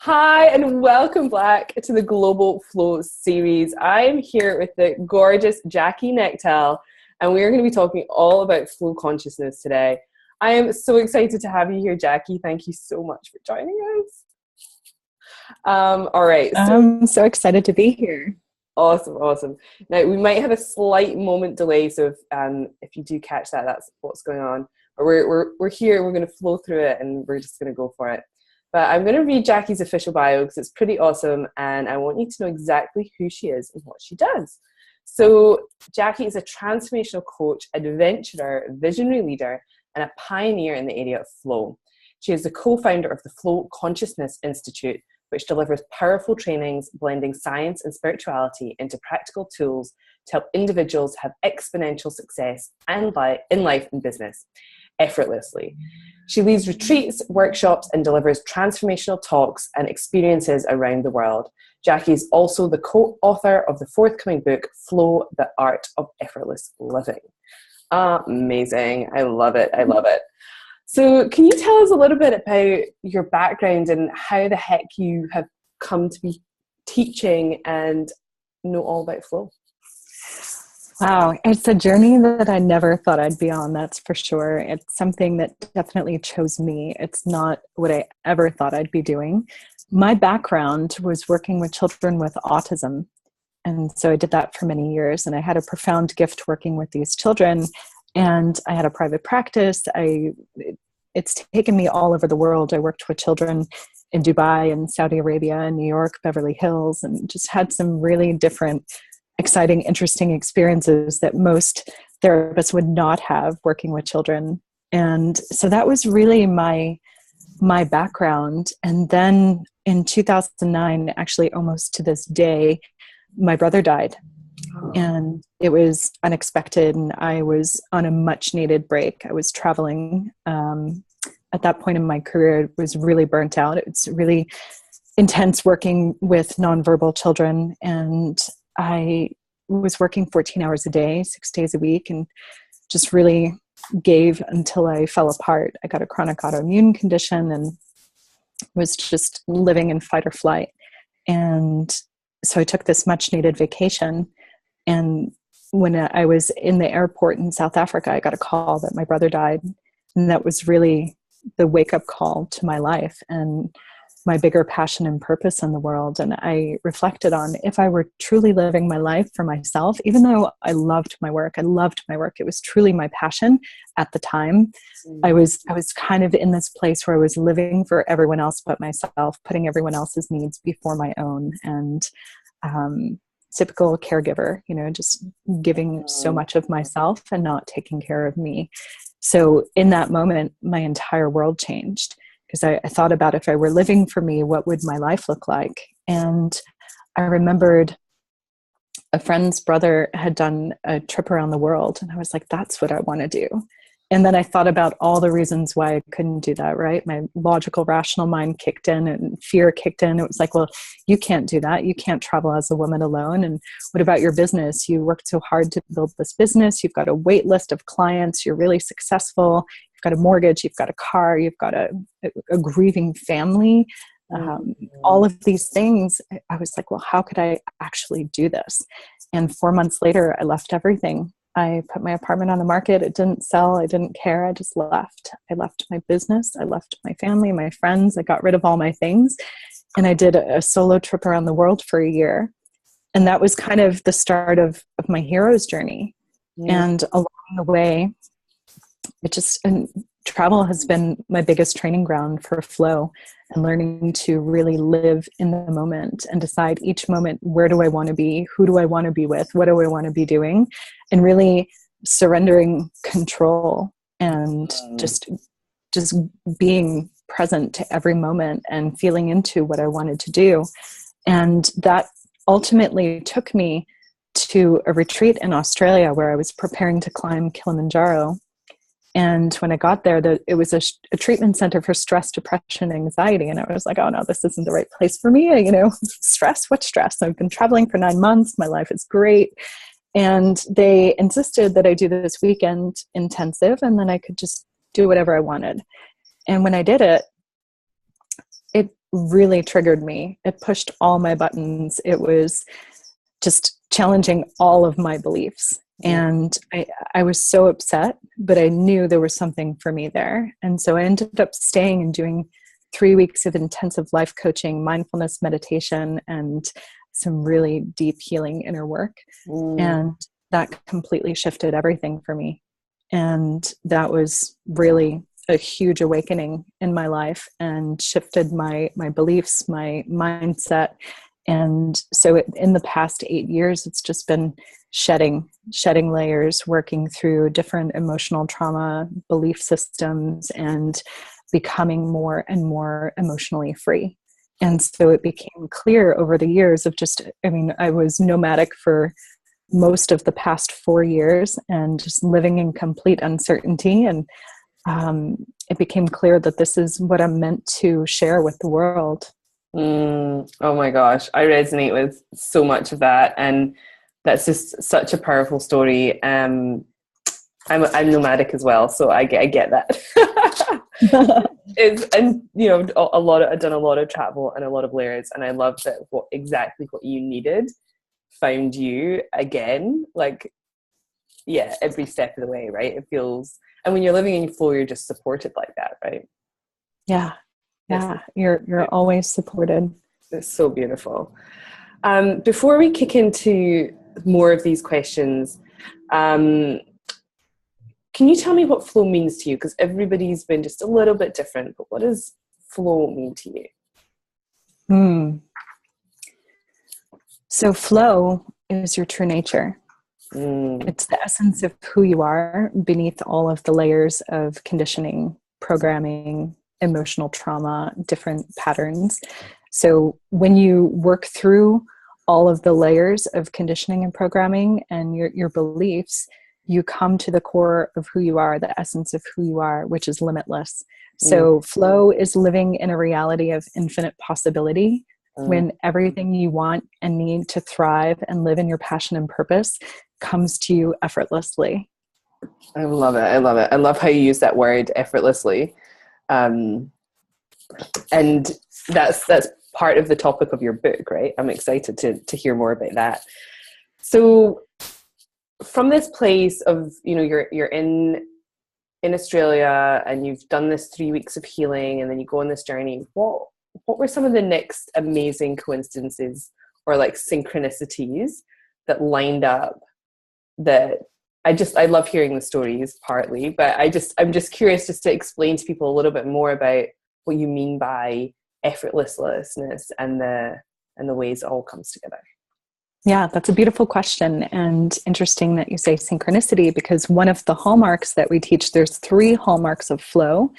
Hi, and welcome back to the Global Flow series. I'm here with the gorgeous Jackie Knechtel, and we're going to be talking all about flow consciousness today. I am so excited to have you here, Jackie. Thank you so much for joining us. All right. I'm so excited to be here. Awesome. Now, we might have a slight moment delay, so if you do catch that, that's what's going on. But we're here, we're going to flow through it, and we're just going to go for it. But I'm going to read Jackie's official bio because it's pretty awesome, and I want you to know exactly who she is and what she does. So Jackie is a transformational coach, adventurer, visionary leader, and a pioneer in the area of flow. She is the co-founder of the Flow Consciousness Institute, which delivers powerful trainings blending science and spirituality into practical tools to help individuals have exponential success in life and business effortlessly. She leads retreats, workshops, and delivers transformational talks and experiences around the world. Jackie is also the co-author of the forthcoming book, Flow, the Art of Effortless Living. Amazing. I love it. So can you tell us a little bit about your background and how the heck you have come to be teaching and know all about flow? Wow, it's a journey that I never thought I'd be on, that's for sure. It's something that definitely chose me. It's not what I ever thought I'd be doing. My background was working with children with autism. And so I did that for many years, and I had a profound gift working with these children. And I had a private practice. It's taken me all over the world. I worked with children in Dubai and Saudi Arabia and New York, Beverly Hills, and just had some really different, exciting, interesting experiences that most therapists would not have working with children. And so that was really my background. And then in 2009, actually almost to this day, my brother died. And it was unexpected, and I was on a much needed break. I was traveling at that point in my career. It was really burnt out. It's really intense working with nonverbal children, and I was working 14 hours a day, 6 days a week, and just really gave until I fell apart. I got a chronic autoimmune condition and was just living in fight or flight. And so I took this much needed vacation. And when I was in the airport in South Africa, I got a call that my brother died. And that was really the wake-up call to my life and my bigger passion and purpose in the world. And I reflected on, if I were truly living my life for myself, even though I loved my work, it was truly my passion at the time. I was kind of in this place where I was living for everyone else but myself, putting everyone else's needs before my own. And typical caregiver, just giving so much of myself and not taking care of me. So in that moment, my entire world changed, because I thought about, if I were living for me, what would my life look like? And I remembered a friend's brother had done a trip around the world, and I was like, that's what I want to do. And then I thought about all the reasons why I couldn't do that, right? My logical, rational mind kicked in and fear kicked in. It was like, well, you can't do that. You can't travel as a woman alone. And what about your business? You worked so hard to build this business. You've got a wait list of clients. You're really successful. You've got a mortgage. You've got a car. You've got a grieving family. All of these things. I was like, well, how could I actually do this? And 4 months later, I left everything. I put my apartment on the market. It didn't sell. I didn't care. I just left. I left my business. I left my family, my friends. I got rid of all my things. And I did a solo trip around the world for a year. And that was kind of the start of my hero's journey. And along the way, travel has been my biggest training ground for flow and learning to really live in the moment and decide each moment, where do I want to be? Who do I want to be with? What do I want to be doing? And really surrendering control and just being present to every moment and feeling into what I wanted to do. And that ultimately took me to a retreat in Australia where I was preparing to climb Kilimanjaro. And when I got there, it was a treatment center for stress, depression, anxiety. And I was like, oh no, this isn't the right place for me. Stress, what stress? I've been traveling for 9 months. My life is great. And they insisted that I do this weekend intensive, and then I could just do whatever I wanted. And when I did it, really triggered me. It pushed all my buttons. It was just challenging all of my beliefs. And I was so upset, but I knew there was something for me there. And so I ended up staying and doing 3 weeks of intensive life coaching, mindfulness meditation, and some really deep healing inner work. And that completely shifted everything for me. And that was really a huge awakening in my life and shifted my beliefs, my mindset. And so in the past 8 years, it's just been shedding layers, working through different emotional trauma, belief systems, and becoming more and more emotionally free. And so it became clear over the years of I was nomadic for most of the past 4 years and just living in complete uncertainty. And it became clear that this is what I'm meant to share with the world. Oh my gosh, I resonate with so much of that, and that's just such a powerful story. I'm nomadic as well, so I get that. I've done a lot of travel and a lot of layers, and I love that exactly what you needed found you again. Like, yeah, every step of the way, right? It feels, and when you're living in flow, you're just supported like that, right? Yeah. You're always supported. It's so beautiful. Before we kick into more of these questions, can you tell me what flow means to you? Because everybody's been just a little bit different, but what does flow mean to you? So flow is your true nature. It's the essence of who you are beneath all of the layers of conditioning, programming, emotional trauma, different patterns. So when you work through all of the layers of conditioning and programming and your beliefs, you come to the core of who you are, the essence of who you are, which is limitless. So flow is living in a reality of infinite possibility, when everything you want and need to thrive and live in your passion and purpose comes to you effortlessly. I love it. I love how you use that word, effortlessly. And that's part of the topic of your book, right? I'm excited to hear more about that. So from this place of, you're in Australia and you've done this 3 weeks of healing, and then you go on this journey, what were some of the next amazing coincidences or like synchronicities that lined up that I love hearing the stories partly, but I'm just curious just to explain to people a little bit more about what you mean by effortlessness and the ways it all comes together. Yeah, that's a beautiful question, and interesting that you say synchronicity, because one of the hallmarks that we teach, there's 3 hallmarks of flow,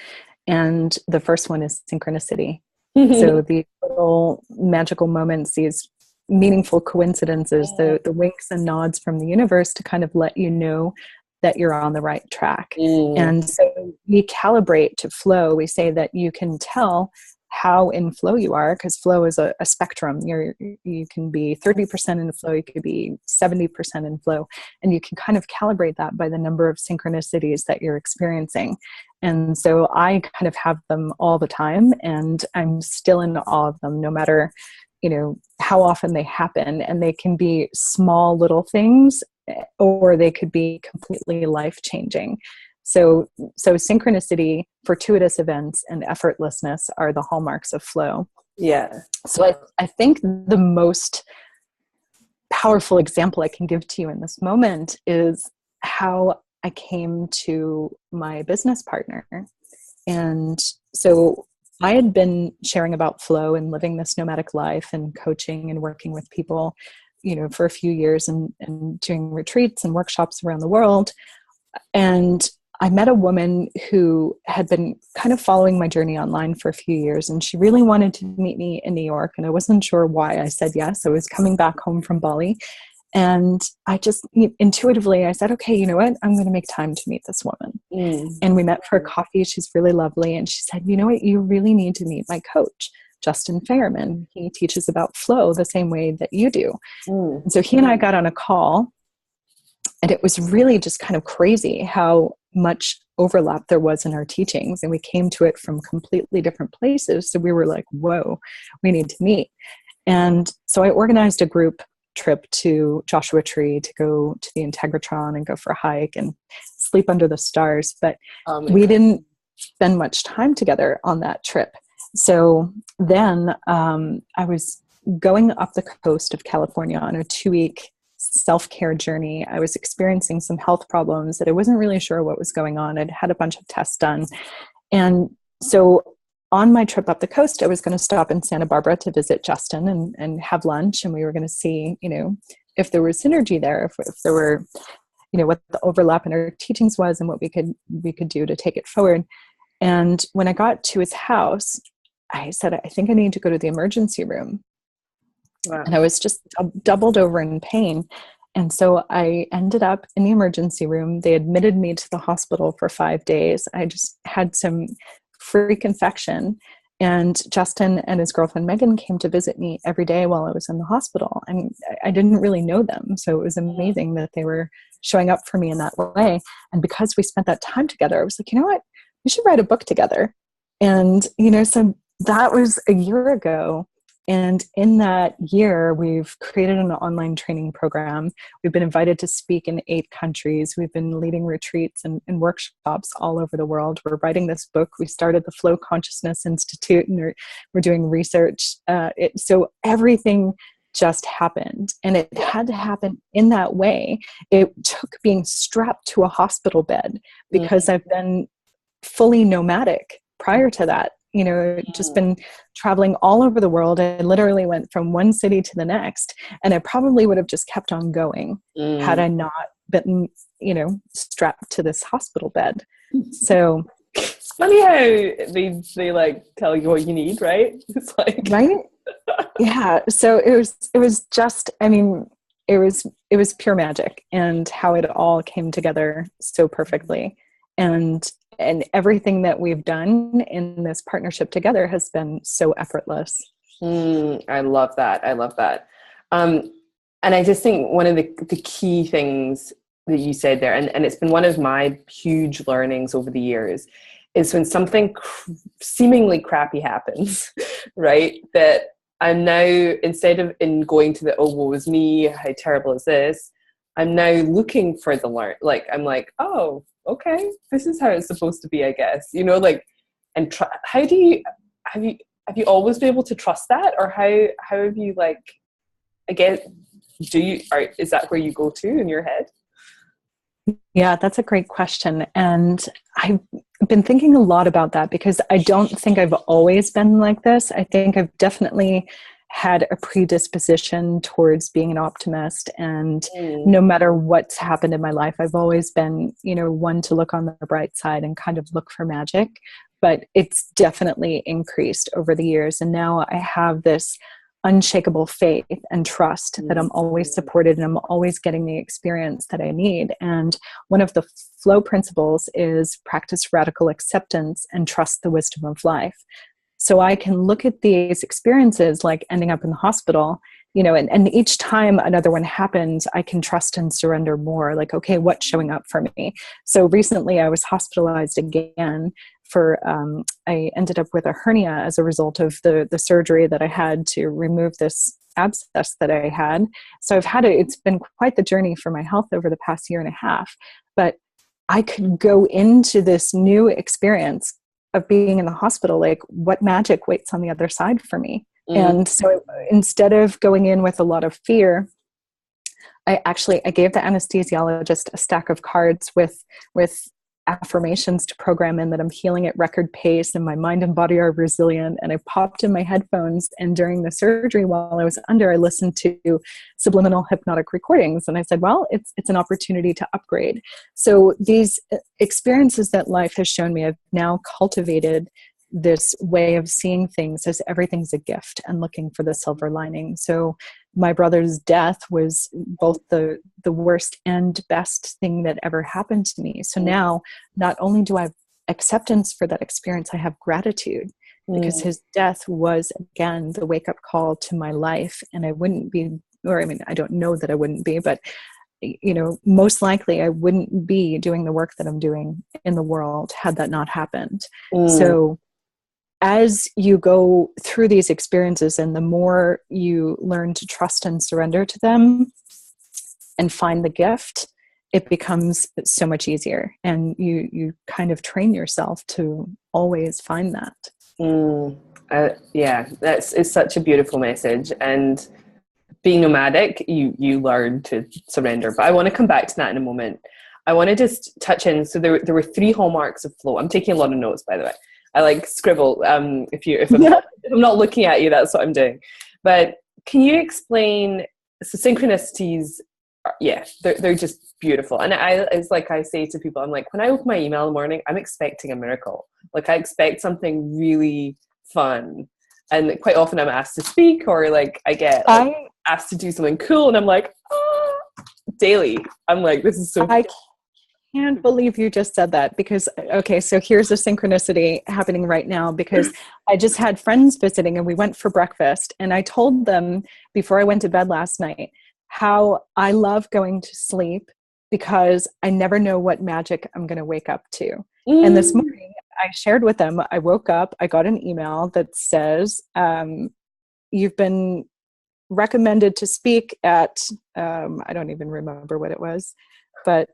and the first one is synchronicity. So the little magical moments, these meaningful coincidences, the winks and nods from the universe to kind of let you know that you're on the right track. And so we calibrate to flow. We say that you can tell how in flow you are, because flow is a spectrum. You can be 30% in flow, you could be 70% in flow, and you can kind of calibrate that by the number of synchronicities that you're experiencing. And so I kind of have them all the time, and I'm still in awe of them, no matter how often they happen. And they can be small little things, or they could be completely life-changing. So synchronicity, fortuitous events, and effortlessness are the hallmarks of flow. Yeah. So I think the most powerful example I can give to you in this moment is how I came to my business partner. And so I had been sharing about flow and living this nomadic life and coaching and working with people, for a few years and doing retreats and workshops around the world. And I met a woman who had been kind of following my journey online for a few years, and she really wanted to meet me in New York. And I wasn't sure why I said yes. I was coming back home from Bali. And I just intuitively, I said, okay, you know what? I'm going to make time to meet this woman. And we met for a coffee. She's really lovely. And she said, you know what? You really need to meet my coach, Justin Fairman. He teaches about flow the same way that you do. And so he and I got on a call, and it was really just kind of crazy how much overlap there was in our teachings, and we came to it from completely different places. So we were like, whoa, we need to meet. And so I organized a group trip to Joshua Tree to go to the Integratron and go for a hike and sleep under the stars. But we didn't spend much time together on that trip. So then I was going up the coast of California on a 2-week self-care journey. I was experiencing some health problems that I wasn't really sure what was going on. I'd had a bunch of tests done. And so on my trip up the coast, I was going to stop in Santa Barbara to visit Justin and have lunch. And we were going to see, if there was synergy there, if there were, what the overlap in our teachings was and what we could do to take it forward. And when I got to his house, I said, I think I need to go to the emergency room. Wow. And I was just doubled over in pain. And so I ended up in the emergency room. They admitted me to the hospital for 5 days. I just had some freak infection. And Justin and his girlfriend Megan came to visit me every day while I was in the hospital. And I didn't really know them. So it was amazing that they were showing up for me in that way. And because we spent that time together, I was like, you know what? We should write a book together. And, so that was a year ago. And in that year, we've created an online training program. We've been invited to speak in 8 countries. We've been leading retreats and workshops all over the world. We're writing this book. We started the Flow Consciousness Institute, and we're doing research. So everything just happened. And it had to happen in that way. It took being strapped to a hospital bed because I've been fully nomadic prior to that. Just been traveling all over the world. I literally went from one city to the next, and I probably would have just kept on going had I not been, strapped to this hospital bed. So it's funny how they like tell you what you need, right? It's like, right? Yeah. So it was just, it was pure magic, and how it all came together so perfectly. And everything that we've done in this partnership together has been so effortless. I love that. And I just think one of the key things that you said there, and it's been one of my huge learnings over the years, is when something seemingly crappy happens, right? That I'm now, instead of going to the, oh, woe is me, how terrible is this? I'm now looking for the learn. Like, I'm like, oh, okay, this is how it's supposed to be, I guess, and how do you, have you always been able to trust that? Or how have you, like, again, is that where you go to in your head? Yeah, that's a great question. And I've been thinking a lot about that, because I don't think I've always been like this. I think I've definitely had a predisposition towards being an optimist, and no matter what's happened in my life, I've always been, one to look on the bright side and kind of look for magic. But it's definitely increased over the years, and now I have this unshakable faith and trust that I'm always supported and I'm always getting the experience that I need. And one of the flow principles is practice radical acceptance and trust the wisdom of life. So I can look at these experiences, like ending up in the hospital, and each time another one happens, I can trust and surrender more. Like, okay, what's showing up for me? So recently I was hospitalized again I ended up with a hernia as a result of the surgery that I had to remove this abscess that I had. So it's been quite the journey for my health over the past year and a half, but I could go into this new experience of being in the hospital, like, what magic waits on the other side for me? And so instead of going in with a lot of fear, I gave the anesthesiologist a stack of cards with affirmations to program in that I'm healing at record pace and my mind and body are resilient. And I popped in my headphones, and during the surgery while I was under, I listened to subliminal hypnotic recordings. And I said, well, it's an opportunity to upgrade. So these experiences that life has shown me, I've now cultivated this way of seeing things as everything's a gift and looking for the silver lining. So my brother's death was both the worst and best thing that ever happened to me. So now not only do I have acceptance for that experience, I have gratitude, because his death was, again, the wake-up call to my life. And I wouldn't be, I don't know that I wouldn't be, but most likely I wouldn't be doing the work that I'm doing in the world had that not happened. So as you go through these experiences, and the more you learn to trust and surrender to them and find the gift, it becomes so much easier. And you kind of train yourself to always find that. Yeah, it's such a beautiful message. And being nomadic, you learn to surrender. But I want to come back to that in a moment. I want to just touch in. So there were 3 hallmarks of flow. I'm taking a lot of notes, by the way. I like scribble. If I'm not looking at you, that's what I'm doing. But can you explain? So synchronicities, they're just beautiful. And it's like I say to people, I'm like, when I open my email in the morning, I'm expecting a miracle. Like I expect something really fun. And quite often I'm asked to speak, or like I get asked to do something cool, and I'm like, daily. I'm like, this is so I can't believe you just said that, because, okay, so here's a synchronicity happening right now, because I just had friends visiting and we went for breakfast, and I told them before I went to bed last night how I love going to sleep because I never know what magic I'm going to wake up to. And this morning I shared with them, I woke up, I got an email that says, you've been recommended to speak at, I don't even remember what it was, but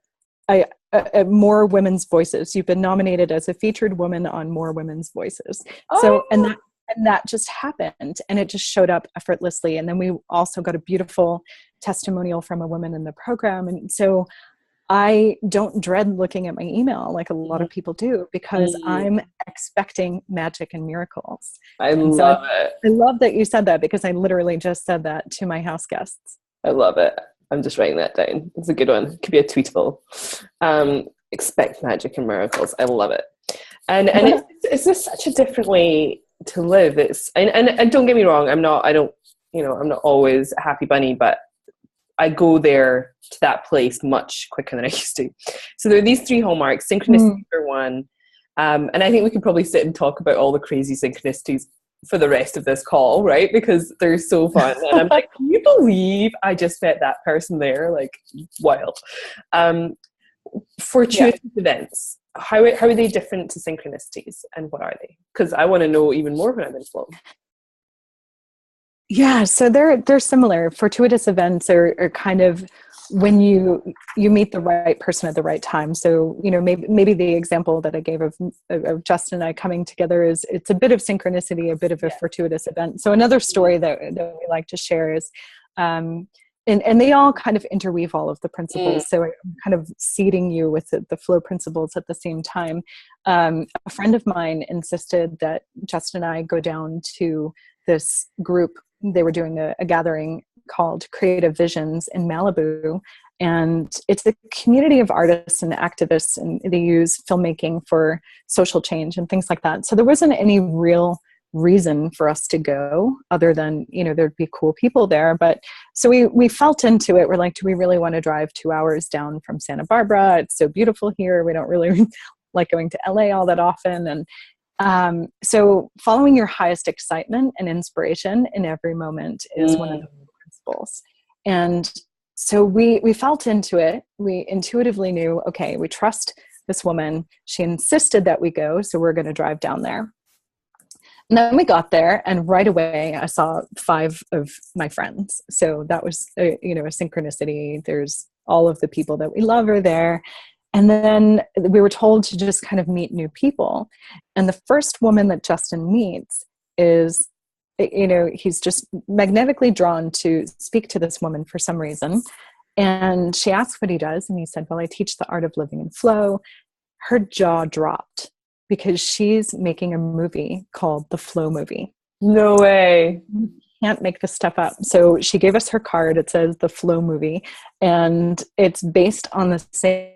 More Women's Voices. You've been nominated as a featured woman on More Women's Voices. So, and that just happened, and it just showed up effortlessly. And then we also got a beautiful testimonial from a woman in the program. And so I don't dread looking at my email like a lot of people do, because I'm expecting magic and miracles. I love it. I love that you said that, because I literally just said that to my house guests. I love it. I'm just writing that down. It's a good one. It could be a tweetable. Expect magic and miracles. I love it. And it's just such a different way to live. And don't get me wrong, I'm not always a happy bunny, but I go there to that place much quicker than I used to. So there are these 3 hallmarks. Synchronicity for one. And I think we could probably sit and talk about all the crazy synchronicities for the rest of this call, right? Because they're so fun. And I'm like, can you believe I just met that person there? Like, wild. Fortuitous events. How are they different to synchronicities, and what are they? Because I want to know even more when I'm in flow. Yeah, so they're similar. Fortuitous events are kind of when you meet the right person at the right time. So, maybe the example that I gave of Justin and I coming together is, it's a bit of synchronicity, a bit of a fortuitous event. So another story that we like to share is, and they all kind of interweave all of the principles. So I'm kind of seeding you with the flow principles at the same time. A friend of mine insisted that Justin and I go down to this group. They were doing a gathering called Creative Visions in Malibu. And it's a community of artists and activists, and they use filmmaking for social change and things like that. So there wasn't any real reason for us to go other than, there'd be cool people there. But so we felt into it. We're like, do we really want to drive 2 hours down from Santa Barbara? It's so beautiful here. We don't really like going to LA all that often. And so following your highest excitement and inspiration in every moment is one of the principles. And so we felt into it. We intuitively knew, okay, we trust this woman. She insisted that we go, so we're going to drive down there. And then we got there, and right away I saw 5 of my friends. So that was a synchronicity. There's all of the people that we love are there. And then we were told to just kind of meet new people. And the first woman that Justin meets is, he's just magnetically drawn to speak to this woman for some reason. And she asks what he does. And he said, well, I teach the art of living in flow. Her jaw dropped, because she's making a movie called The Flow Movie. No way. You can't make this stuff up. So she gave us her card. It says The Flow Movie. And it's based on the same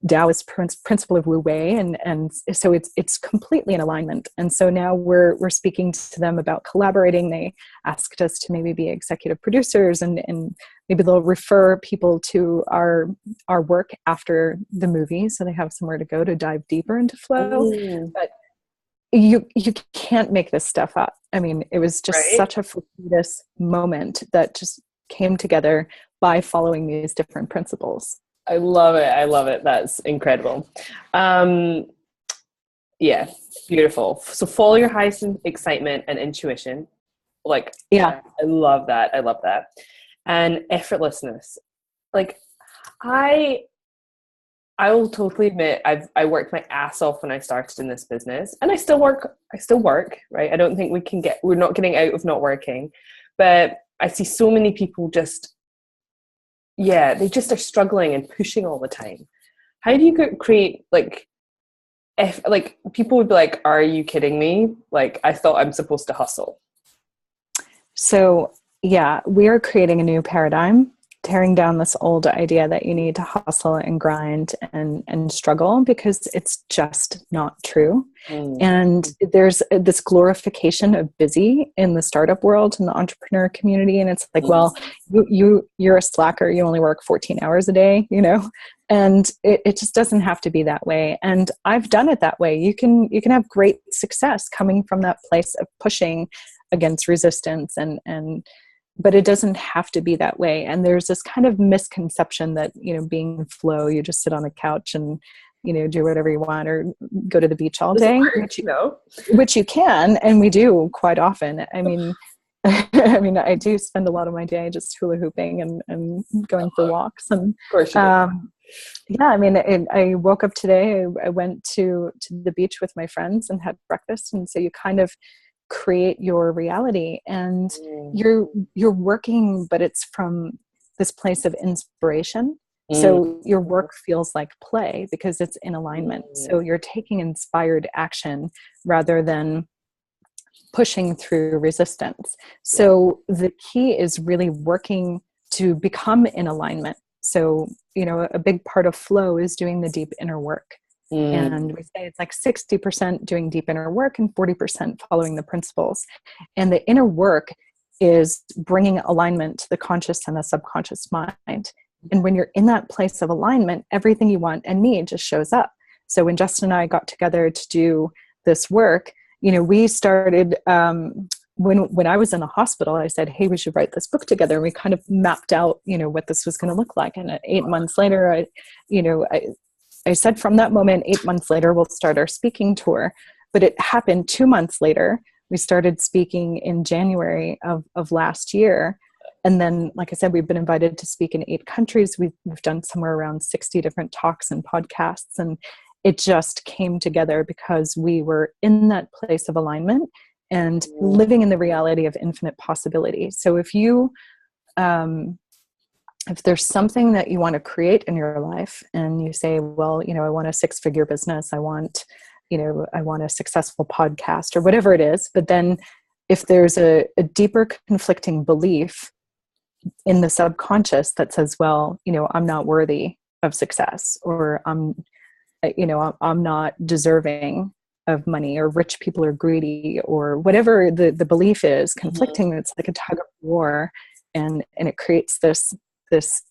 Taoist principle of Wu Wei, and so it's completely in alignment. And so now we're speaking to them about collaborating. They asked us to maybe be executive producers, and maybe they'll refer people to our work after the movie, so they have somewhere to go to dive deeper into flow. But you can't make this stuff up. I mean, it was just such a fortuitous moment that just came together by following these different principles. I love it. I love it. That's incredible. Yeah, beautiful. So follow your highest excitement and intuition. Like, Yeah. I love that. I love that. And effortlessness. Like, I will totally admit I worked my ass off when I started in this business, and I still work, right? I don't think we're not getting out of not working, but I see so many people they just are struggling and pushing all the time. How do you create if people would be like, are you kidding me? Like, I thought I'm supposed to hustle. So yeah, we are creating a new paradigm, tearing down this old idea that you need to hustle and grind and struggle, because it's just not true. And there's this glorification of busy in the startup world and the entrepreneur community. And it's like, well, you're a slacker. You only work 14 hours a day, and it just doesn't have to be that way. And I've done it that way. You can have great success coming from that place of pushing against resistance but it doesn't have to be that way. And there's this kind of misconception that, being in flow, you just sit on a couch and, do whatever you want or go to the beach all day, which you can, and we do quite often. I mean, I do spend a lot of my day just hula hooping and going for walks. And of course you do. I woke up today, I went to the beach with my friends and had breakfast. And so you kind of create your reality, and you're working, but it's from this place of inspiration. So your work feels like play because it's in alignment. So you're taking inspired action rather than pushing through resistance. So the key is really working to become in alignment. So, a big part of flow is doing the deep inner work. And we say it's like 60% doing deep inner work and 40% following the principles. And the inner work is bringing alignment to the conscious and the subconscious mind. And when you're in that place of alignment, everything you want and need just shows up. So when Justin and I got together to do this work, we started, when I was in the hospital, I said, hey, we should write this book together. And we kind of mapped out, what this was going to look like. And 8 months later, I said from that moment, 8 months later, we'll start our speaking tour. But it happened 2 months later. We started speaking in January of last year. And then, like I said, we've been invited to speak in 8 countries. We've done somewhere around 60 different talks and podcasts. And it just came together because we were in that place of alignment and living in the reality of infinite possibility. So if there's something that you want to create in your life and you say, well, I want a 6-figure business, I want a successful podcast or whatever it is. But then if there's a deeper conflicting belief in the subconscious that says, well, I'm not worthy of success, or I'm not deserving of money, or rich people are greedy, or whatever the belief is conflicting, it's like a tug of war, and it creates this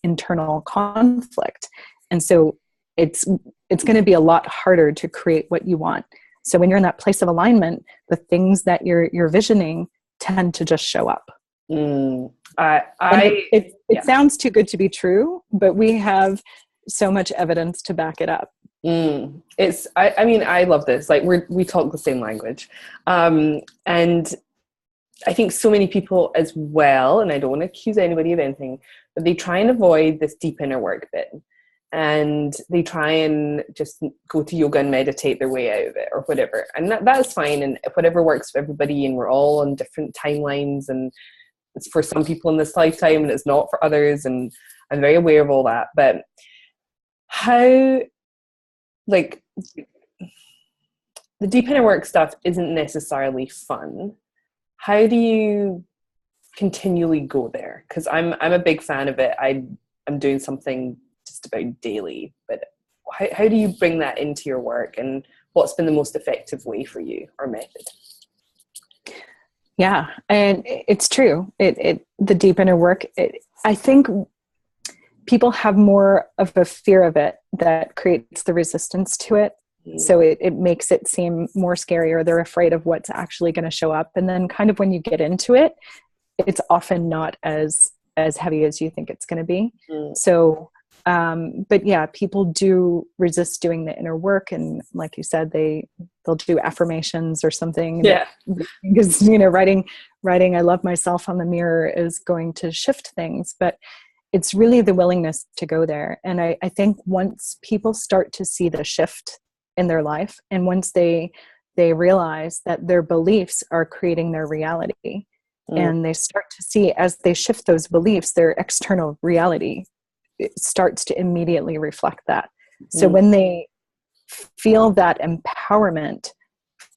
internal conflict. And so it's going to be a lot harder to create what you want. So when you're in that place of alignment, the things that you're visioning tend to just show up. It sounds too good to be true, but we have so much evidence to back it up. I love this. Like we talk the same language. And I think so many people as well, and I don't want to accuse anybody of anything, but they try and avoid this deep inner work bit. And they try and just go to yoga and meditate their way out of it or whatever. And that's fine. And whatever works for everybody. And we're all on different timelines. And it's for some people in this lifetime and it's not for others. And I'm very aware of all that. But how, the deep inner work stuff isn't necessarily fun. How do you continually go there? Because I'm a big fan of it. I'm doing something just about daily, but how do you bring that into your work, and what's been the most effective way for you or method? Yeah, and it's true. The deep inner work, I think people have more of a fear of it that creates the resistance to it. So it makes it seem more scary, or they're afraid of what's actually going to show up. And then kind of when you get into it, it's often not as as heavy as you think it's going to be. Mm. So, but yeah, people do resist doing the inner work. And like you said, they'll do affirmations or something. Yeah. Because, you know, writing, I love myself on the mirror is going to shift things, but it's really the willingness to go there. And I think once people start to see the shift in their life, and once they realize that their beliefs are creating their reality, and they start to see, as they shift those beliefs, their external reality, it starts to immediately reflect that. So when they feel that empowerment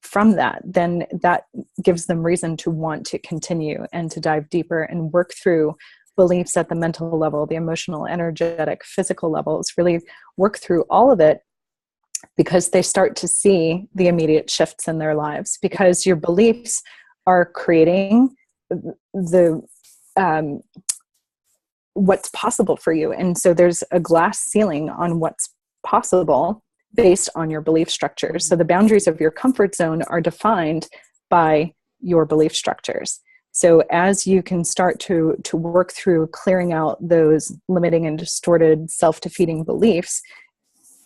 from that, then that gives them reason to want to continue and to dive deeper and work through beliefs at the mental level, the emotional, energetic, physical levels, really work through all of it, because they start to see the immediate shifts in their lives, because your beliefs are creating the what's possible for you. And so there's a glass ceiling on what's possible based on your belief structures. So the boundaries of your comfort zone are defined by your belief structures. So as you can start to work through clearing out those limiting and distorted self-defeating beliefs,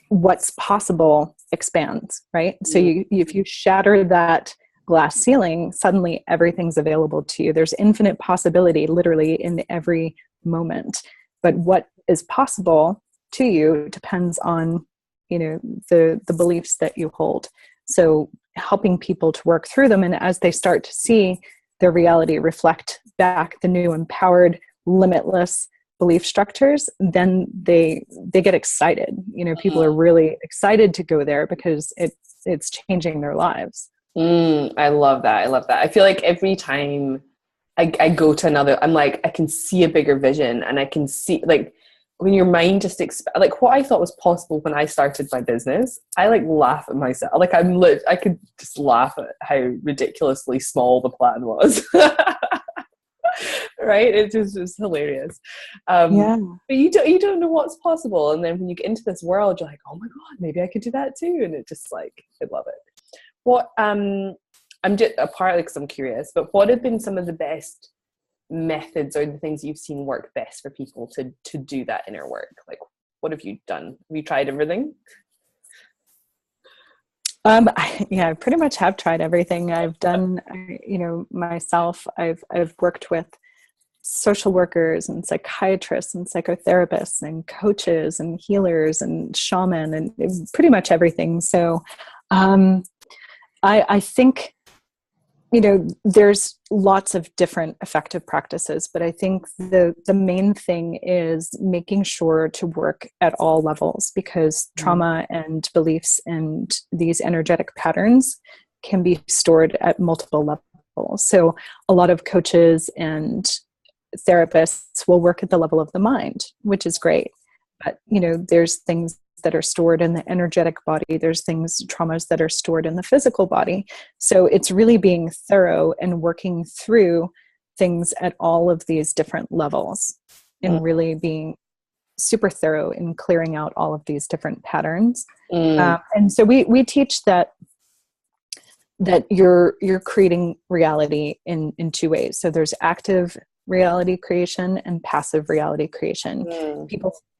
what's possible expands, right? So if you shatter that glass ceiling, suddenly everything's available to you. There's infinite possibility literally in every moment. But what is possible to you depends on, you know, the beliefs that you hold. So helping people to work through them, and as they start to see their reality reflect back the new empowered, limitless belief structures, then they get excited. You know, people are really excited to go there because it's changing their lives. I love that. I love that. I feel like every time I go to another, I'm like, I can see a bigger vision, and I can see, like, when your mind just like what I thought was possible when I started my business, I like laugh at myself. Like I could just laugh at how ridiculously small the plan was. Right? It just was hilarious. But you don't know what's possible. And then when you get into this world, you're like, oh my God, maybe I could do that too. And it just like, I love it. What, I'm just partly because I'm curious, but what have been some of the best methods or the things you've seen work best for people to do that inner work? Like, what have you done? Have you tried everything? I pretty much have tried everything. I've done, you know, myself. I've worked with social workers and psychiatrists and psychotherapists and coaches and healers and shaman and pretty much everything. So, I think, you know, there's lots of different effective practices, but I think the main thing is making sure to work at all levels, because trauma and beliefs and these energetic patterns can be stored at multiple levels. So a lot of coaches and therapists will work at the level of the mind, which is great. But, you know, there's things that are stored in the energetic body. There's traumas that are stored in the physical body. So it's really being thorough and working through things at all of these different levels, and really being super thorough in clearing out all of these different patterns. And so we teach that you're creating reality in two ways. So there's active reality creation and passive reality creation.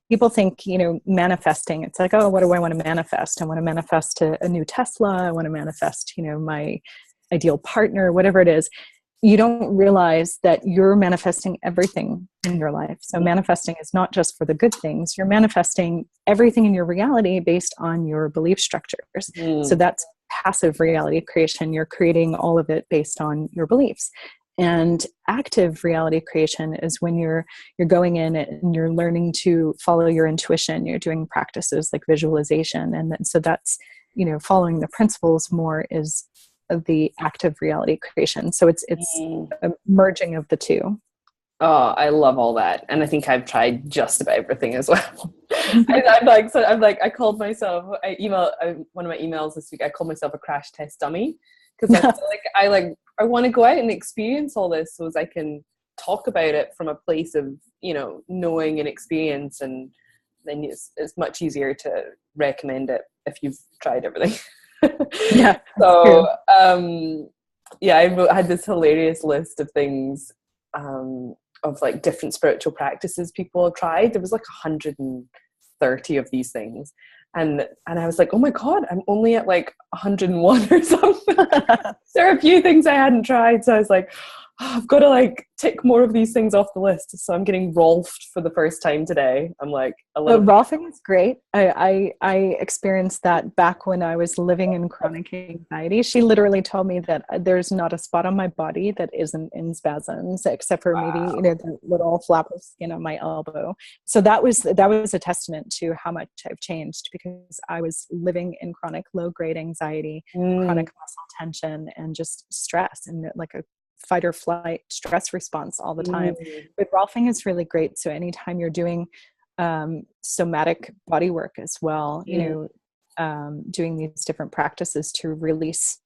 People think, you know, manifesting, it's like, oh, what do I want to manifest? I want to manifest a new Tesla. I want to manifest, you know, my ideal partner, whatever it is. You don't realize that you're manifesting everything in your life. So manifesting is not just for the good things. You're manifesting everything in your reality based on your belief structures. So that's passive reality creation. You're creating all of it based on your beliefs. And active reality creation is when you're going in and you're learning to follow your intuition. You're doing practices like visualization. And then, so that's, you know, following the principles more is the active reality creation. So it's a merging of the two. Oh, I love all that. And I think I've tried just about everything as well. I called myself, one of my emails this week, I called myself a crash test dummy, because I feel like I want to go out and experience all this so as I can talk about it from a place of, you know, knowing and experience. And then it's much easier to recommend it if you've tried everything. Yeah. So, I had this hilarious list of things. of like different spiritual practices people have tried. There was like 130 of these things. And I was like, oh my God, I'm only at like 101 or something. There are a few things I hadn't tried. So I was like, oh, I've got to like tick more of these things off the list. So I'm getting Rolfed for the first time today. I'm like a little Rolfing is great. I experienced that back when I was living in chronic anxiety. She literally told me that there's not a spot on my body that isn't in spasms, except for maybe, the little flap of skin on my elbow. So that was a testament to how much I've changed, because I was living in chronic low-grade anxiety, chronic muscle tension, and just stress, and like a fight or flight stress response all the time. But Rolfing is really great. So anytime you're doing somatic body work as well, doing these different practices to release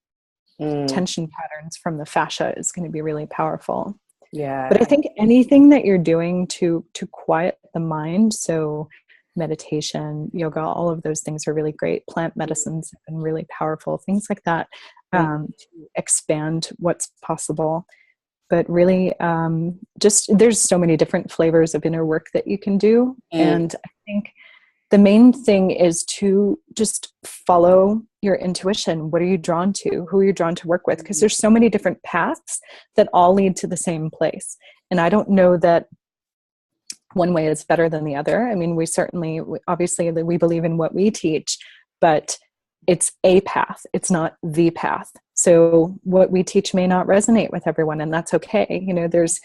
tension patterns from the fascia is going to be really powerful. Yeah. But I think anything that you're doing to quiet the mind, so meditation, yoga, all of those things are really great. Plant medicines have been really powerful, things like that, to expand what's possible. But really, just there's so many different flavors of inner work that you can do. And I think the main thing is to just follow your intuition. What are you drawn to? Who are you drawn to work with? Because there's so many different paths that all lead to the same place. And I don't know that one way is better than the other. I mean, obviously we believe in what we teach, but it's a path. It's not the path. So what we teach may not resonate with everyone, and that's okay. There's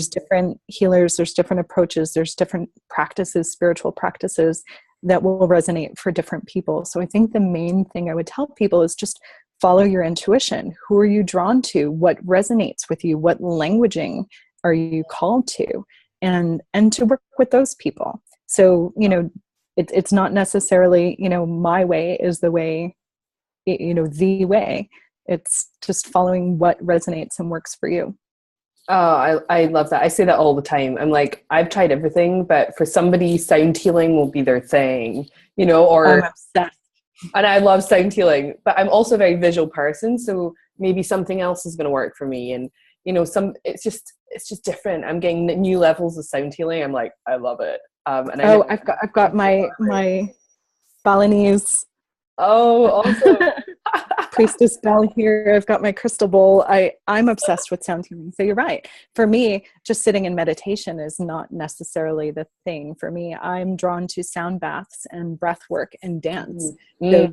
different healers, there's different approaches, there's different practices, spiritual practices that will resonate for different people. So I think the main thing I would tell people is just follow your intuition. Who are you drawn to? What resonates with you? What languaging are you called to? And to work with those people. So, it's not necessarily, my way is the way, the way. It's just following what resonates and works for you. Oh, I love that. I say that all the time. I'm like, I've tried everything, but for somebody, sound healing will be their thing, or I'm obsessed. And I love sound healing, but I'm also a very visual person. So maybe something else is going to work for me. And, it's just different. I'm getting new levels of sound healing. I'm like, I love it. And I've got my Balinese. Oh, also priestess bell here. I've got my crystal bowl. I'm obsessed with sound healing. So you're right. For me, just sitting in meditation is not necessarily the thing. For me, I'm drawn to sound baths and breath work and dance. So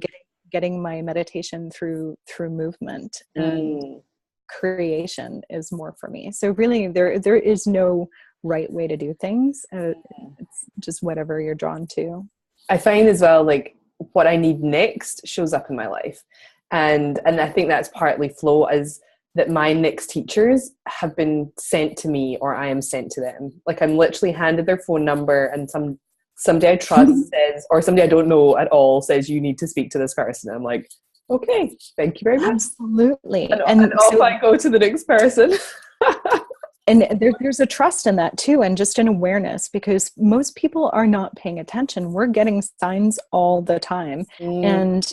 getting my meditation through movement and creation is more for me. So really, there is no right way to do things. It's just whatever you're drawn to. I find as well, like, what I need next shows up in my life. And I think that's partly flow, is that my next teachers have been sent to me, or I am sent to them. Like, I'm literally handed their phone number, and somebody I trust says, or somebody I don't know at all says, you need to speak to this person. I'm like, okay, thank you very much. Absolutely. And off I go to the next person. And there's a trust in that too, and just an awareness, because most people are not paying attention. We're getting signs all the time. And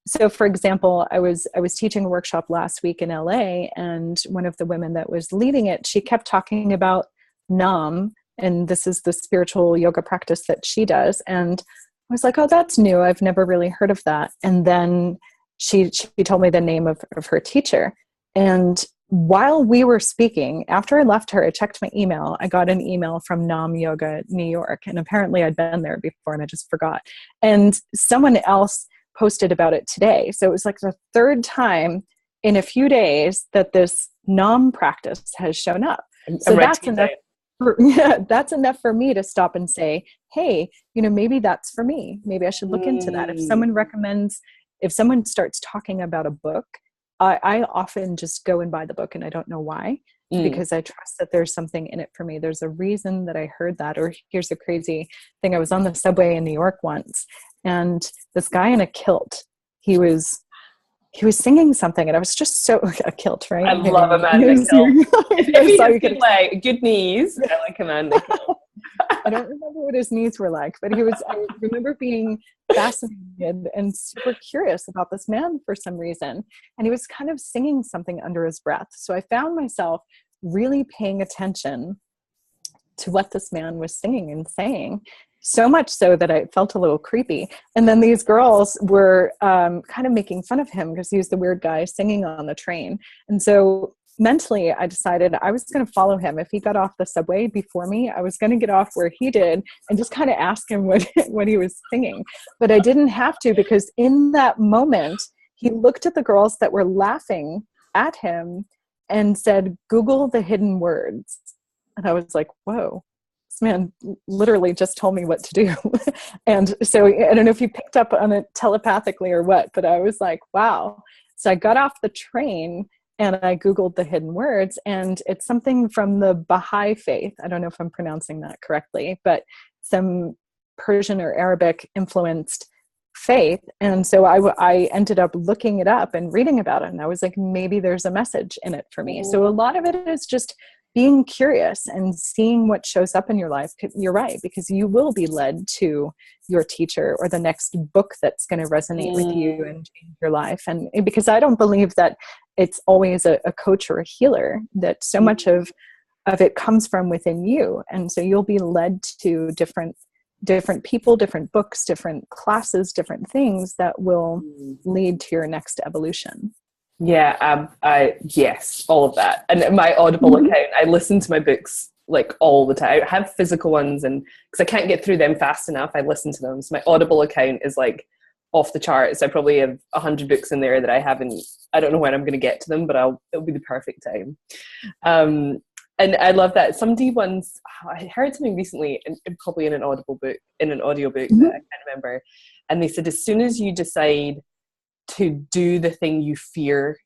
so, for example, I was teaching a workshop last week in LA, and one of the women that was leading it, she kept talking about Nam, and this is the spiritual yoga practice that she does. And I was like, oh, that's new. I've never really heard of that. And then she told me the name of her teacher. And while we were speaking, after I left her, I checked my email. I got an email from Nam Yoga New York, and apparently I'd been there before and I just forgot. And someone else posted about it today. So it was like the third time in a few days that this Nam practice has shown up. So that's enough. That's enough for me to stop and say, hey, maybe that's for me. Maybe I should look into that. If someone starts talking about a book, I often just go and buy the book, and I don't know why, because I trust that there's something in it for me. There's a reason that I heard that. Or here's a crazy thing. I was on the subway in New York once, and this guy in a kilt, he was singing something, and I was just so a kilt, right? I love a man in a kilt. If he has good knees, I like a man in a kilt. I don't remember what his knees were like, but I remember being fascinated and super curious about this man for some reason. And he was kind of singing something under his breath. So I found myself really paying attention to what this man was singing and saying. So much so that I felt a little creepy. And then these girls were kind of making fun of him because he was the weird guy singing on the train. And so mentally, I decided I was going to follow him. If he got off the subway before me, I was going to get off where he did and just kind of ask him what he was singing. But I didn't have to, because in that moment, he looked at the girls that were laughing at him and said, "Google the hidden words." And I was like, whoa. Man literally just told me what to do. And so I don't know if you picked up on it telepathically or what, but I was like, wow. So I got off the train and I Googled the hidden words, and it's something from the Baha'i faith. I don't know if I'm pronouncing that correctly, but some Persian or Arabic influenced faith. And so I ended up looking it up and reading about it. And I was like, maybe there's a message in it for me. So a lot of it is just being curious and seeing what shows up in your life. You're right, because you will be led to your teacher or the next book that's going to resonate with you and change your life. And because I don't believe that it's always a coach or a healer, that so much of it comes from within you. And so you'll be led to different people, different books, different classes, different things that will lead to your next evolution. Yeah, yes, all of that. And my Audible account, I listen to my books like all the time. I have physical ones, and because I can't get through them fast enough, I listen to them. So my Audible account is like off the charts. I probably have 100 books in there that I don't know when I'm going to get to them, but it'll be the perfect time. And I love that. Somebody once, I heard something recently, probably in an audiobook that I can't remember, and they said, as soon as you decide to do the thing you fear,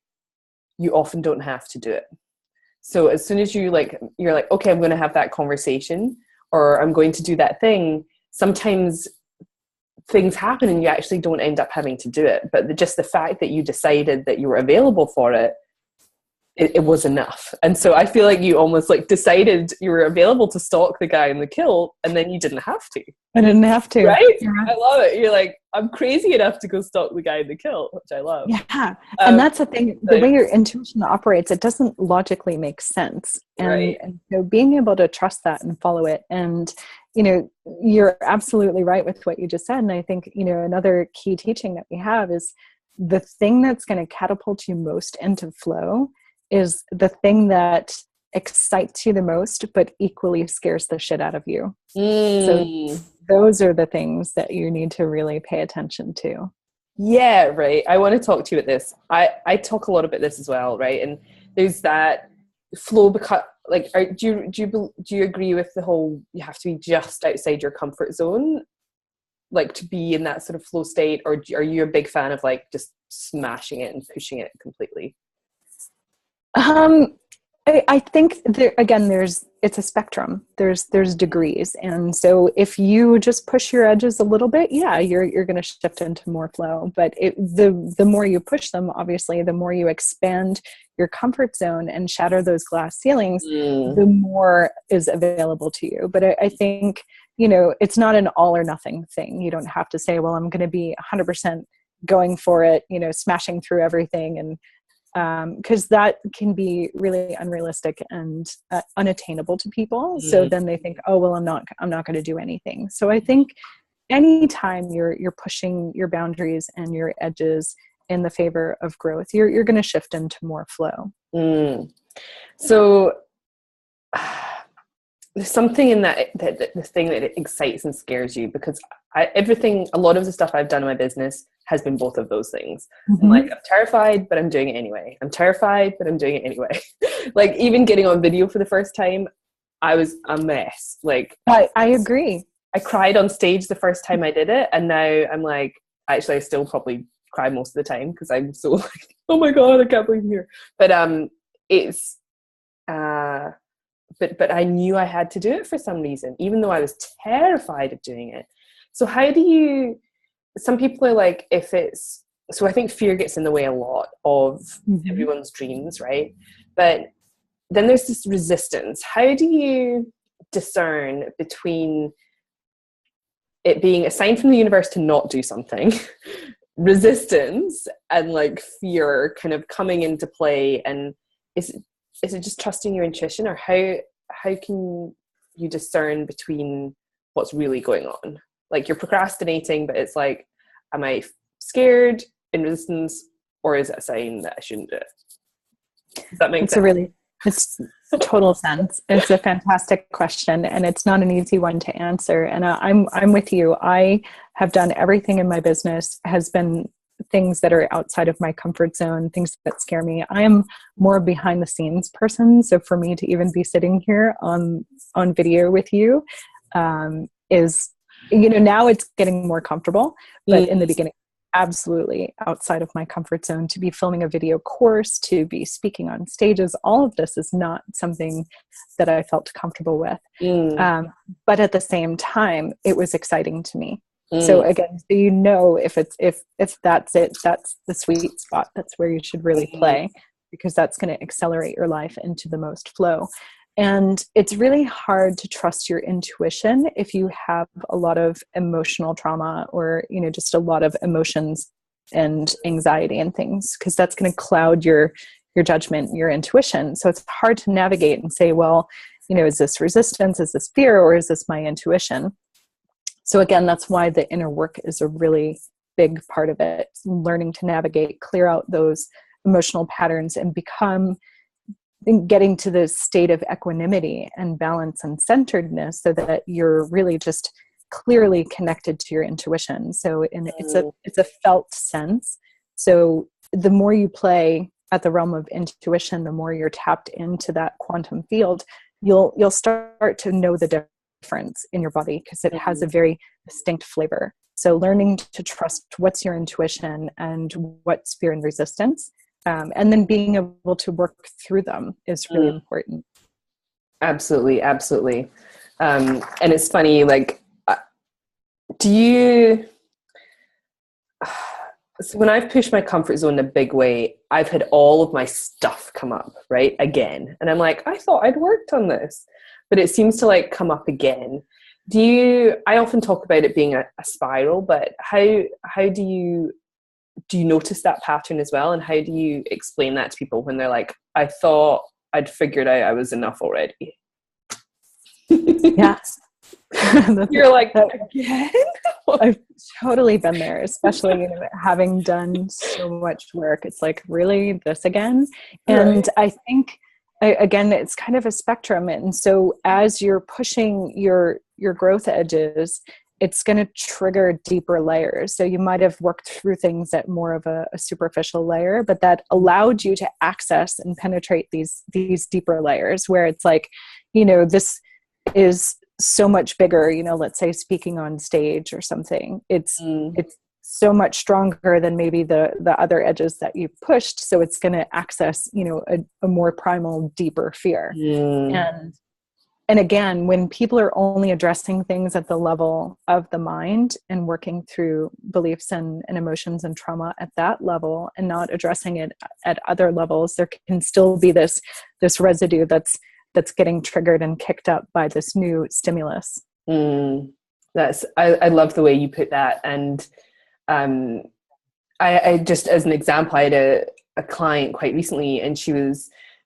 you often don't have to do it. So as soon as you're like, okay, I'm going to have that conversation, or I'm going to do that thing, sometimes things happen and you actually don't end up having to do it. But just the fact that you decided that you were available for it, it was enough. And so I feel like you almost like decided you were available to stalk the guy in the kilt, and then you didn't have to. I didn't have to. Right? Yeah. I love it. You're like, I'm crazy enough to go stalk the guy in the kilt, which I love. Yeah. And that's the thing, the way your intuition operates, it doesn't logically make sense. And so being able to trust that and follow it. And, you're absolutely right with what you just said. And I think, another key teaching that we have is the thing that's going to catapult you most into flow is the thing that excites you the most, but equally scares the shit out of you. So those are the things that you need to really pay attention to. Yeah, right. I want to talk to you about this. I talk a lot about this as well, right? And there's that flow, because like, do you agree with the whole, you have to be just outside your comfort zone, like to be in that sort of flow state, or are you a big fan of like just smashing it and pushing it completely? I think it's a spectrum. There's degrees. And so if you just push your edges a little bit, yeah, you're going to shift into more flow. But the more you push them, obviously, the more you expand your comfort zone and shatter those glass ceilings, the more is available to you. But I think, it's not an all or nothing thing. You don't have to say, well, I'm going to be 100% going for it, smashing through everything, and because that can be really unrealistic and unattainable to people. So then they think, oh, well, I'm not going to do anything. So I think anytime you're pushing your boundaries and your edges in the favor of growth, you're going to shift into more flow. So there's something in that the thing that excites and scares you, because a lot of the stuff I've done in my business has been both of those things. I'm like, I'm terrified, but I'm doing it anyway. I'm terrified, but I'm doing it anyway. Like even getting on video for the first time, I was a mess. Like I agree. I cried on stage the first time I did it, and now I'm like, actually I still probably cry most of the time because I'm so like, oh my god, I can't believe I'm here. But it's but I knew I had to do it for some reason, even though I was terrified of doing it. So how do you, some people are like, so I think fear gets in the way a lot of everyone's dreams, right? But then there's this resistance. How do you discern between it being a sign from the universe to not do something, resistance, and like fear kind of coming into play? And is it just trusting your intuition, or how can you discern between what's really going on? Like, you're procrastinating, but it's like, am I scared, in resistance, or is it a sign that I shouldn't do it? Does that make sense? It's total sense. It's a fantastic question, and it's not an easy one to answer. And I'm with you. I have done everything in my business has been things that are outside of my comfort zone, things that scare me. I am more behind the scenes person. So for me to even be sitting here on video with you is, now it's getting more comfortable, but in the beginning, absolutely outside of my comfort zone. To be filming a video course, to be speaking on stages, all of this is not something that I felt comfortable with. But at the same time, it was exciting to me. So again, if that's it, that's the sweet spot. That's where you should really play, because that's going to accelerate your life into the most flow. And it's really hard to trust your intuition if you have a lot of emotional trauma, or, just a lot of emotions and anxiety and things, because that's going to cloud your judgment, your intuition. So it's hard to navigate and say, well, is this resistance? Is this fear? Or is this my intuition? So again, that's why the inner work is a really big part of it. Learning to navigate, clear out those emotional patterns, and getting to the state of equanimity and balance and centeredness, so that you're really just clearly connected to your intuition. So it's a felt sense. So the more you play at the realm of intuition, the more you're tapped into that quantum field, you'll start to know the difference in your body, because it has a very distinct flavor. So learning to trust what's your intuition and what's fear and resistance, and then being able to work through them is really important. Absolutely. And it's funny, like, so when I've pushed my comfort zone in a big way, I've had all of my stuff come up, right, again. And I'm like, I thought I'd worked on this, but it seems to like come up again. I often talk about it being a spiral, but how do you notice that pattern as well? And how do you explain that to people when they're like, I thought I'd figured out I was enough already? Yeah. You're like, again? I've totally been there, especially having done so much work. It's like, really, this again? And I think, again, it's kind of a spectrum. And so as you're pushing your growth edges, it's going to trigger deeper layers. So you might have worked through things at more of a superficial layer, but that allowed you to access and penetrate these deeper layers, where it's like, this is so much bigger, let's say speaking on stage or something. It's so much stronger than maybe the other edges that you've pushed. So it's going to access, a more primal, deeper fear. And again, when people are only addressing things at the level of the mind and working through beliefs and emotions and trauma at that level, and not addressing it at other levels, there can still be this residue that's getting triggered and kicked up by this new stimulus. I love the way you put that. And I just, as an example, I had a client quite recently, and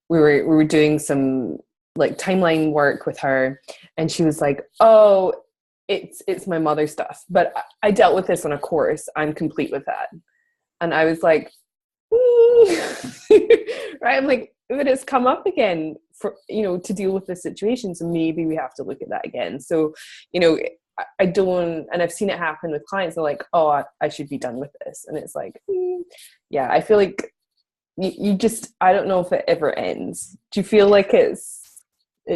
we were doing some like timeline work with her, and she was like, oh, it's my mother stuff, but I dealt with this on a course, I'm complete with that. And I was like, right, I'm like, but it's come up again for to deal with this situation, so maybe we have to look at that again. So I don't, and I've seen it happen with clients. They're like, oh, I should be done with this, and it's like, yeah, I feel like you just, I don't know if it ever ends. Do you feel like it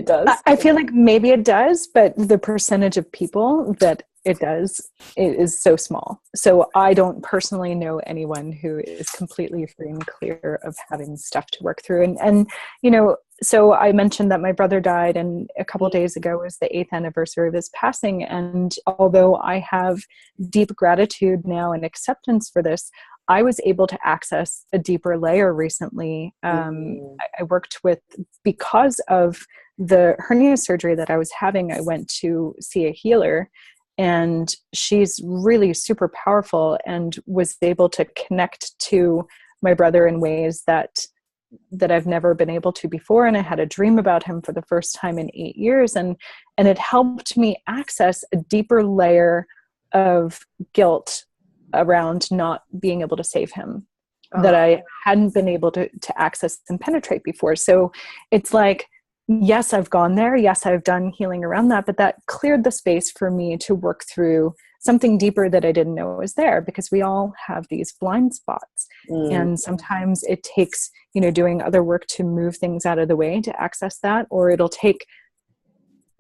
does? I feel like maybe it does, but the percentage of people that it does, it is so small. So I don't personally know anyone who is completely free and clear of having stuff to work through. And so I mentioned that my brother died, and a couple of days ago was the 8th anniversary of his passing. And although I have deep gratitude now and acceptance for this, I was able to access a deeper layer recently. I worked with, because of the hernia surgery that I was having, I went to see a healer, and she's really super powerful, and was able to connect to my brother in ways that that I've never been able to before. And I had a dream about him for the first time in 8 years. And it helped me access a deeper layer of guilt around not being able to save him that I hadn't been able to access and penetrate before. So it's like, yes, I've gone there. Yes, I've done healing around that, but that cleared the space for me to work through something deeper that I didn't know was there, because we all have these blind spots. And sometimes it takes, doing other work to move things out of the way to access that, or it'll take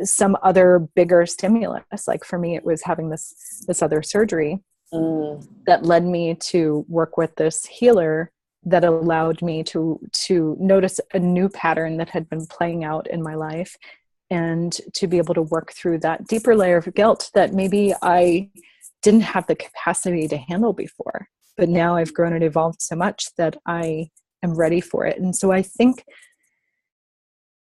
some other bigger stimulus. Like for me, it was having this other surgery that led me to work with this healer that allowed me to notice a new pattern that had been playing out in my life, and to be able to work through that deeper layer of guilt that maybe I didn't have the capacity to handle before. But now I've grown and evolved so much that I am ready for it. And so I think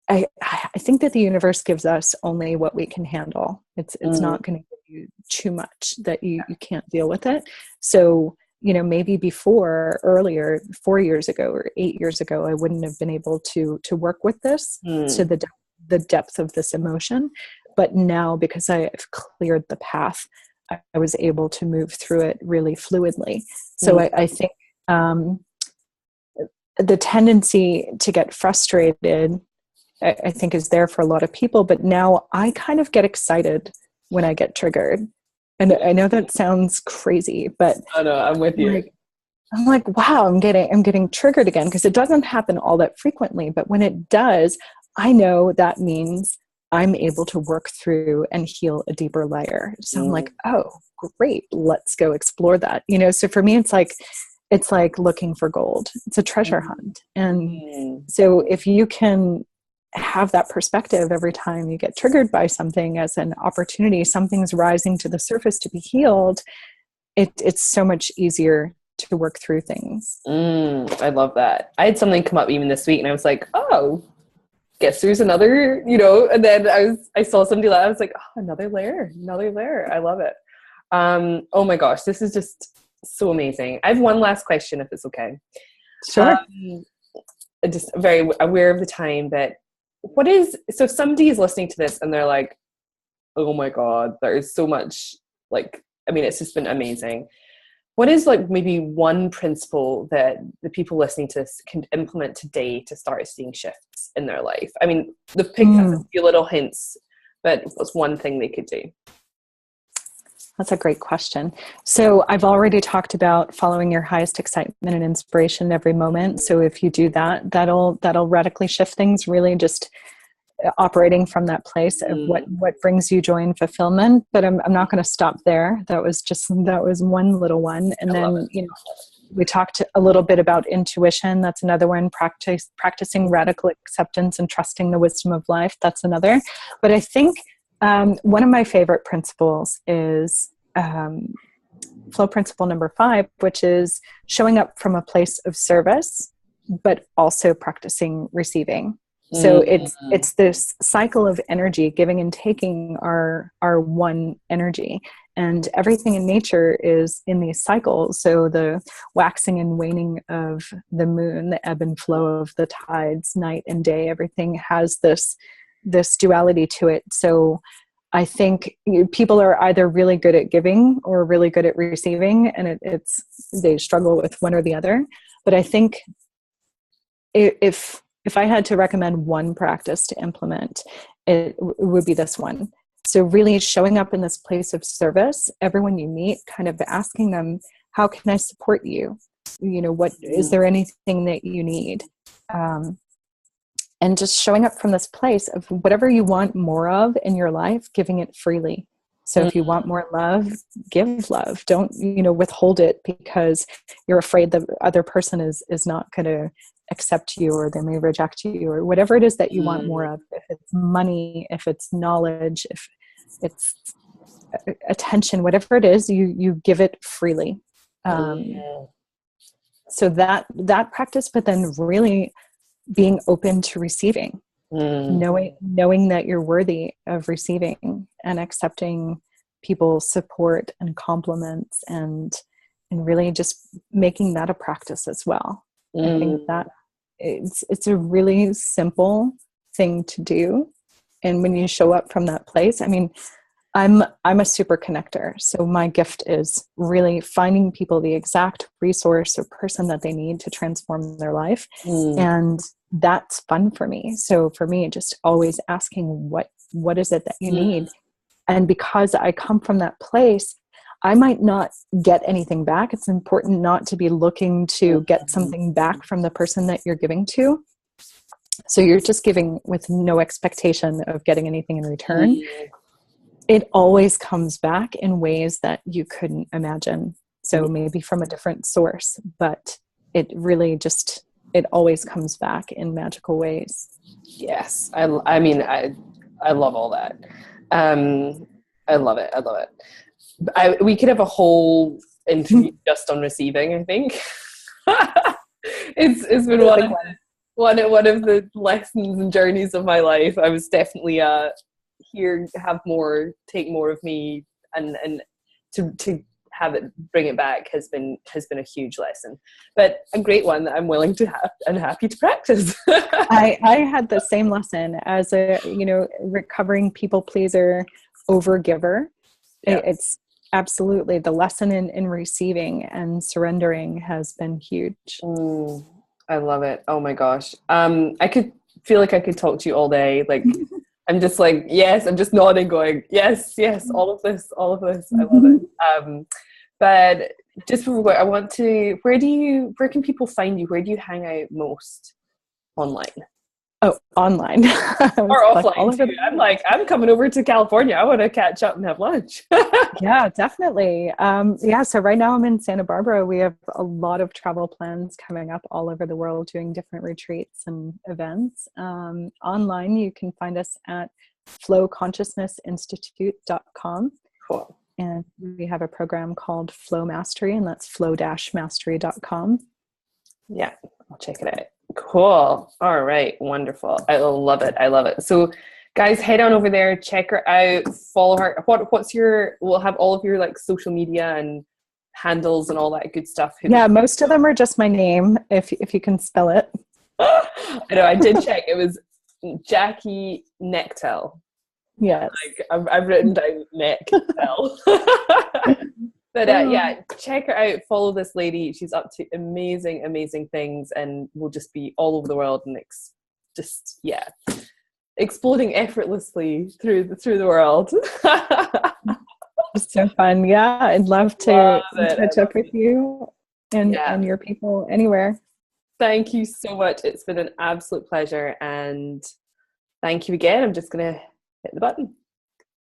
that the universe gives us only what we can handle. It's not going to give you too much that you can't deal with it. So, maybe earlier, 4 years ago or 8 years ago, I wouldn't have been able to work with this to the depth of this emotion. But now, because I've cleared the path, I was able to move through it really fluidly. So I think the tendency to get frustrated, I think, is there for a lot of people. But now I kind of get excited when I get triggered. And I know that sounds crazy, but I know, I'm with you. I'm like, wow, I'm getting triggered again, because it doesn't happen all that frequently. But when it does, I know that means I'm able to work through and heal a deeper layer. So I'm like, oh, great, let's go explore that. So for me, it's like looking for gold. It's a treasure hunt. And so if you can have that perspective every time you get triggered by something as an opportunity, something's rising to the surface to be healed, it's so much easier to work through things. I love that. I had something come up even this week, and I was like, oh, guess there's another, and then I saw somebody I was like, oh, another layer. I love it. Oh my gosh, this is just so amazing. I have one last question, if it's okay. Sure. Just very aware of the time, but so if somebody is listening to this and they're like, oh my God, there is so much, it's just been amazing. What is maybe one principle that the people listening to this can implement today to start seeing shifts in their life? I mean, they've picked up a few little hints, but what's one thing they could do? That's a great question. So I've already talked about following your highest excitement and inspiration every moment. So if you do that, that'll radically shift things, really just operating from that place of what brings you joy and fulfillment. But I'm not going to stop there. That was one little one. And then, we talked a little bit about intuition. That's another one. Practicing radical acceptance and trusting the wisdom of life. That's another. But I think one of my favorite principles is flow principle number 5, which is showing up from a place of service, but also practicing receiving. So it's this cycle of energy, giving and taking are one energy, and everything in nature is in these cycles. So the waxing and waning of the moon, the ebb and flow of the tides, night and day, everything has this duality to it. So I think people are either really good at giving or really good at receiving, and they struggle with one or the other. But I think if I had to recommend one practice to implement, it would be this one. So really showing up in this place of service, everyone you meet, kind of asking them, how can I support you? What is there anything that you need? And just showing up from this place of whatever you want more of in your life, giving it freely. So if you want more love, give love. Don't, withhold it because you're afraid the other person is not going to accept you, or they may reject you, or whatever it is that you want more of. If it's money, if it's knowledge, if it's attention, whatever it is, you give it freely. So that practice, but then really being open to receiving, knowing that you're worthy of receiving and accepting people's support and compliments, and really just making that a practice as well. I think that it's a really simple thing to do. And when you show up from that place, I mean, I'm a super connector. So my gift is really finding people the exact resource or person that they need to transform their life. And that's fun for me. So for me, just always asking what is it that you need? And because I come from that place, I might not get anything back. It's important not to be looking to get something back from the person that you're giving to. So you're just giving with no expectation of getting anything in return. It always comes back in ways that you couldn't imagine. So maybe from a different source, but it really just, it always comes back in magical ways. Yes. I mean, I love all that. I love it. I love it. We could have a whole interview just on receiving, I think. It's been one of the lessons and journeys of my life. I was definitely here, take more of me, and to have it, bring it back has been a huge lesson, but a great one that I'm willing to have and happy to practice. I had the same lesson as a, recovering people pleaser, over giver. Yeah. It's absolutely the lesson in receiving and surrendering has been huge. I love it. Oh my gosh. I could feel like I could talk to you all day. Like, I'm just like, yes, I'm just nodding going, yes, all of this. I love it. But just before we go, I want to, where can people find you? Where do you hang out most online? Oh, online. Or offline too. I'm coming over to California. I want to catch up and have lunch. Yeah, definitely. So right now I'm in Santa Barbara. We have a lot of travel plans coming up all over the world, doing different retreats and events. Online, you can find us at flowconsciousnessinstitute.com. Cool. And we have a program called Flow Mastery, and that's flow-mastery.com. Yeah, I'll check it out. Cool. All right. Wonderful. I love it. So guys, head on over there, check her out, follow her. We'll have all of your like social media and handles and all that good stuff. Yeah, most of them are just my name, if you can spell it. I know, I did check. It was Jackie Knechtel. Yes. I've written down Knechtel. But check her out. Follow this lady. She's up to amazing, amazing things, and will just be all over the world and exploding effortlessly through the world. It's so fun. Yeah, I'd love to catch up with you and your people anywhere. Thank you so much. It's been an absolute pleasure, and thank you again. I'm just gonna hit the button.